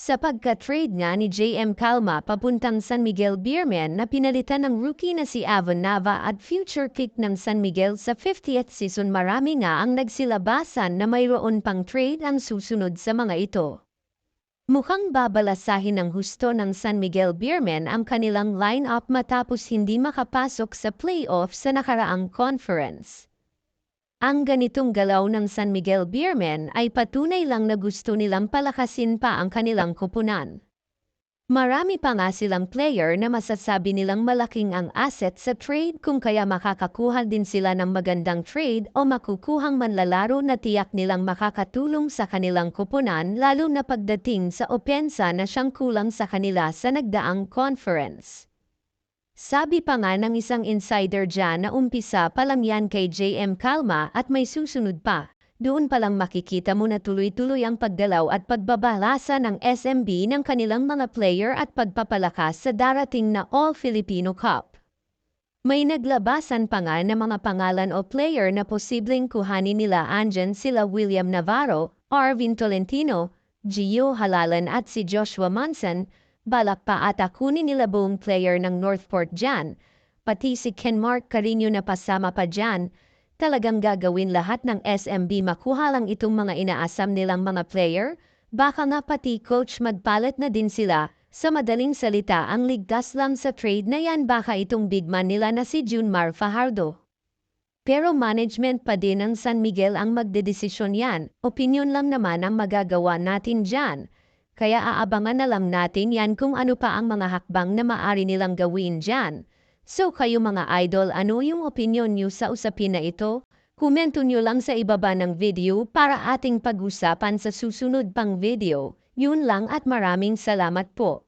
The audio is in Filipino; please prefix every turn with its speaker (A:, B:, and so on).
A: Sa pagka-trade nga ni JM Calma papuntang San Miguel Beermen na pinalitan ng rookie na si Avon Nava at future pick ng San Miguel sa 50th season, marami nga ang nagsilabasan na mayroon pang trade ang susunod sa mga ito. Mukhang babalasahin ng husto ng San Miguel Beermen ang kanilang line-up matapos hindi makapasok sa playoff sa nakaraang conference. Ang ganitong galaw ng San Miguel Beermen ay patunay lang na gusto nilang palakasin pa ang kanilang koponan. Marami pa nga silang player na masasabi nilang malaking ang asset sa trade, kung kaya makakakuha din sila ng magandang trade o makukuhang manlalaro na tiyak nilang makakatulong sa kanilang koponan, lalo na pagdating sa opensa na siyang kulang sa kanila sa nagdaang conference. Sabi pa nga ng isang insider dyan na umpisa pa lang yan kay JM Calma at may susunod pa. Doon pa lang makikita mo na tuloy-tuloy ang paggalaw at pagbabalasa ng SMB ng kanilang mga player at pagpapalakas sa darating na All-Filipino Cup. May naglabasan pa nga ng mga pangalan o player na posibleng kuhanin nila. Andyan sila William Navarro, Arvin Tolentino, Gio Halalan at si Joshua Monson. Balak pa ata kunin nila buong player ng Northport dyan, pati si Kenmark Carino na pasama pa dyan. Talagang gagawin lahat ng SMB makuha lang itong mga inaasam nilang mga player. Baka nga pati coach magpalit na din sila. Sa madaling salita, ang ligtas lang sa trade na yan baka itong big man nila na si Junmar Fajardo. Pero management pa din ng San Miguel ang magdedesisyon yan. Opinion lang naman ang magagawa natin dyan. Kaya aabangan na lang natin yan kung ano pa ang mga hakbang na maaari nilang gawin dyan. So kayo mga idol, ano yung opinion nyo sa usapin na ito? Komento nyo lang sa ibaba ng video para ating pag-usapan sa susunod pang video. Yun lang at maraming salamat po.